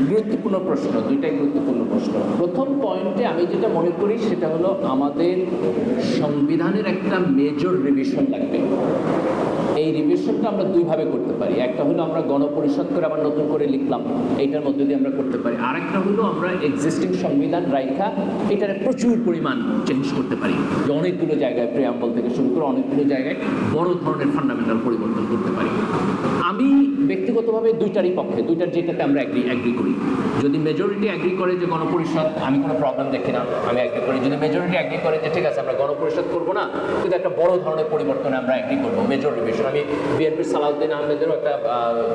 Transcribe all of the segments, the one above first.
গুরুত্বপূর্ণ প্রশ্ন, দুইটাই গুরুত্বপূর্ণ প্রশ্ন। প্রথম পয়েন্টে আমি যেটা মনে করি সেটা হলো আমাদের সংবিধানের একটা মেজর রিভিশন লাগবে। এই রিভিশনটা আমরা দুইভাবে করতে পারি। একটা হলো আমরা গণপরিষদ করে আবার নতুন করে লিখলাম, এইটার মধ্যে দিয়ে আমরা করতে পারি। আরেকটা হলো আমরা এক্সিস্টিং সংবিধান রাইখা এটারে প্রচুর পরিমাণ চেঞ্জ করতে পারি, যে অনেকগুলো জায়গায় প্রিয়াম্বল থেকে শুরু করে অনেকগুলো জায়গায় বড় ধরনের ফান্ডামেন্টাল পরিবর্তন করতে পারি। আমি ব্যক্তিগতভাবে দুইটারই পক্ষে, দুইটার যেটাতে আমরা অ্যাগ্রি করি। যদি মেজরিটি অ্যাগ্রি করে যে গণপরিষদ, আমি কোনো প্রবলেম দেখি না, আমি অ্যাগ্রি করি। যদি মেজরিটি অ্যাগ্রি করে যে ঠিক আছে আমরা গণপরিষদ করবো না, কিন্তু একটা বড় ধরনের পরিবর্তনে আমরা অ্যাগ্রি করবো, মেজর রিভিশন। আমি বিএনপির সালাউদ্দিন আহমেদেরও একটা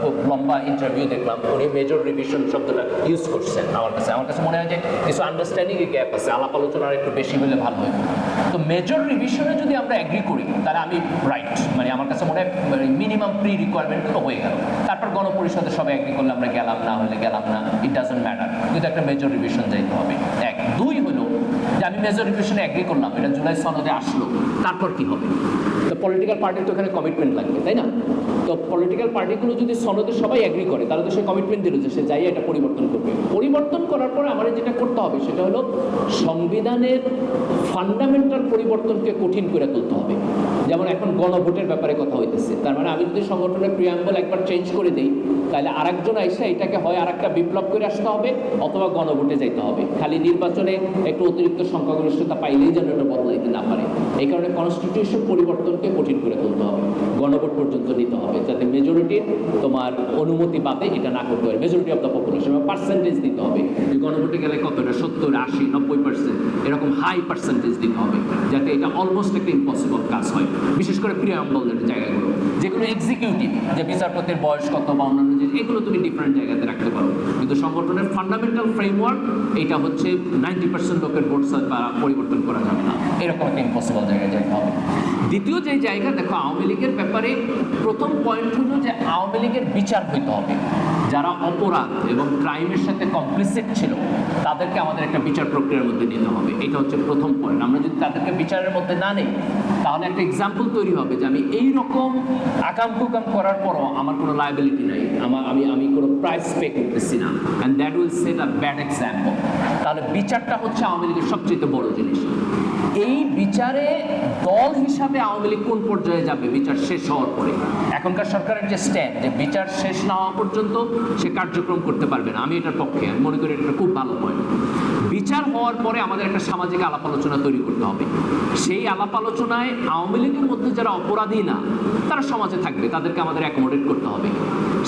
খুব লম্বা ইন্টারভিউ দেখলাম, উনি মেজর রিভিশন শব্দটা ইউজ করছেন। আমার কাছে মনে হয় যে কিছু আন্ডারস্ট্যান্ডিংয়ে গ্যাপ আছে, আলাপ আলোচনার একটু বেশি হলে ভালো হয়। তো মেজর রিভিশনে যদি আমরা অ্যাগ্রি করি তাহলে আমি রাইট, মানে আমার কাছে মনে হয় মিনিমাম প্রি রিকোয়ারমেন্টগুলো হয়ে গেল। তারপর গণপরিষদে সবাই অ্যাগ্রি করলে আমরা গেলাম, না হলে গেলাম না, ইট ডাজন্ট ম্যাটার, কিন্তু একটা মেজর রিভিশন যাইতে হবে। এক। দুই হলো যে আমি মেজর রিভিশনে অ্যাগ্রি করলাম, এটা জুলাই সনদে আসলো, তারপর কি হবে? তো পলিটিক্যাল পার্টির তো এখানে কমিটমেন্ট লাগবে, তাই না? তো পলিটিক্যাল পার্টিগুলো যদি সনদে সবাই অ্যাগ্রি করে তাহলে তো সে কমিটমেন্ট দিল যে সে যাই এটা পরিবর্তন করবে। পরিবর্তন করার পরে আমাদের যেটা করতে হবে সেটা হলো সংবিধানের ফান্ডামেন্টাল পরিবর্তনকে কঠিন করে তুলতে হবে। যেমন এখন গণভোটের ব্যাপারে কথা হইতেছে, তার মানে আমি যদি সংগঠনের প্রিয়াম্বল একবার চেঞ্জ করে দিই তাহলে আরেকজন আইসা এটাকে হয় আরেকটা বিপ্লব করে আসতে হবে অথবা গণভোটে যাইতে হবে। খালি নির্বাচনে একটু অতিরিক্ত সংখ্যাগরিষ্ঠতা পাইলেই যেন এটা বদলাইতে না পারে। এই কারণে কনস্টিটিউশন পরিবর্তনকে কঠিন করে তুলতে হবে, গণভোট পর্যন্ত নিতে হবে, যাতে মেজরিটির তোমার অনুমতি পাবে এটা না করতে পারে, majority of the population. Percentage দিতে হবে যে গণভোটে গেলে কতটা, 70, 80, 90% এরকম হাই পার্সেন্টেজ দিতে হবে, যাতে এটা অলমোস্ট একটা ইম্পসিবল কাজ হয়। বিশেষ করে প্রিয়াম্বলের জায়গাগুলো, যেগুলো এক্সিকিউটিভ, যে বিচারপতির বয়স কত বা অন্যান্য জিনিস, এগুলো তুমি ডিফারেন্ট জায়গাতে রাখতে পারো, কিন্তু সংগঠনের ফান্ডামেন্টাল ফ্রেমওয়ার্ক এটা হচ্ছে 90% লোকের ভোট বা পরিবর্তন করা যাবে না, এরকম একটা ইম্পসিবল জায়গায় যেতে হবে। দ্বিতীয় যে জায়গা, দেখো আওয়ামী লীগের ব্যাপারে প্রথম পয়েন্ট হলো যে আওয়ামী লীগের বিচার হইতে হবে। যারা অপরাধ এবং ক্রাইমের সাথে কমপ্লিসিট ছিল তাদেরকে আমাদের একটা বিচার প্রক্রিয়ার মধ্যে নিতে হবে, এটা হচ্ছে প্রথম পয়েন্ট। আমরা যদি তাদেরকে বিচারের মধ্যে না নেই তাহলে একটা এক্সাম্পল তৈরি হবে যে আমি এই রকম আকাম কুকাম করার পরও আমার কোনো লায়াবিলিটি নাই, আমি কোনো প্রাইস পে করতেছি না, and that will set a bad example. তাহলে বিচারটা হচ্ছে আওয়ামী লীগের সবচেয়ে বড় জিনিস। এই বিচারে দল হিসাবে আওয়ামী লীগ কোন পর্যায়ে যাবে বিচার শেষ হওয়ার পরে? এখনকার সরকারের যে স্ট্যান্ড, যে বিচার শেষ না হওয়া পর্যন্ত সে কার্যক্রম করতে পারবে না, আমি এটার পক্ষে। আমি মনে করি এটা খুব ভালো পয়েন্ট। বিচার হওয়ার পরে আমাদের একটা সামাজিক আলাপ আলোচনা তৈরি করতে হবে। সেই আলাপ আলোচনায় আওয়ামী লীগের মধ্যে যারা অপরাধী না তারা সমাজে থাকবে, তাদেরকে আমাদের অ্যাকোমোডেট করতে হবে।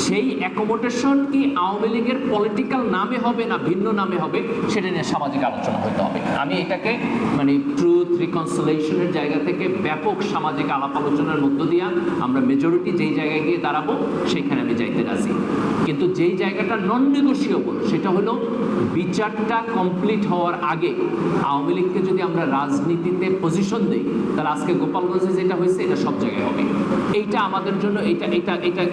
সেই অ্যাকোমোডেশন কি আওয়ামী লীগের পলিটিক্যাল নামে হবে না ভিন্ন নামে হবে, সেটা নিয়ে সামাজিক আলোচনা হতে হবে। আমি এটাকে মানে ট্রুথ রিকনসিলিয়েশনের জায়গা থেকে ব্যাপক সামাজিক আলাপ আলোচনার মধ্য দিয়ে আমরা মেজরিটি যেই জায়গায় গিয়ে দাঁড়াবো সেইখানে আমি যাইতে রাজি। কিন্তু যেই জায়গাটা নন নেগোশিয়েবল সেটা হলো বিচারটা কমপ্লিট হওয়ার আগে আওয়ামী লীগকে যদি আমরা রাজনীতিতে পজিশন দিই তাহলে আজকে গোপালগঞ্জে যেটা হয়েছে এটা সব জায়গায় হবে। এইটা আমাদের জন্য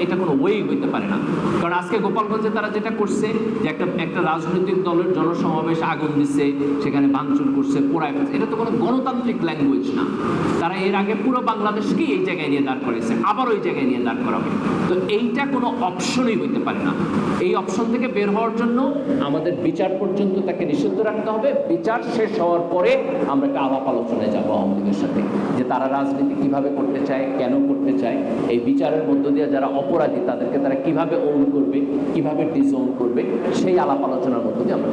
এটা কোনো ওয়েই হইতে পারে না। কারণ আজকে গোপালগঞ্জে তারা যেটা করছে যে একটা রাজনৈতিক দলের জনসমাবেশ আগুন দিচ্ছে, সেখানে ভাঙচুর করছে, পোড়ায় ফেলছে, এটা তো কোনো গণতান্ত্রিক ল্যাঙ্গুয়েজ না। তারা এর আগে পুরো বাংলাদেশকে এই জায়গায় নিয়ে দাঁড় করেছে, আবার ওই জায়গায় নিয়ে দাঁড় করাবে। তো এইটা কোনো অপশনই হইতে পারে না। এই অপশন থেকে বের হওয়ার জন্য আমাদের বিচার পর্যন্ত তাকে নিষিদ্ধ রাখতে হবে। বিচার শেষ হওয়ার পরে আমরা একটা আলাপ আলোচনায় যাবো আওয়ামী লীগের সাথে, যে তারা রাজনীতি কিভাবে করতে চায়, কেন করতে চায়, এই বিচারের মধ্য দিয়ে যারা অপরাধী তাদেরকে তারা কিভাবে ওন করবে, কিভাবে ডিসওন করবে, সেই আলাপ আলোচনার মধ্য দিয়ে আমরা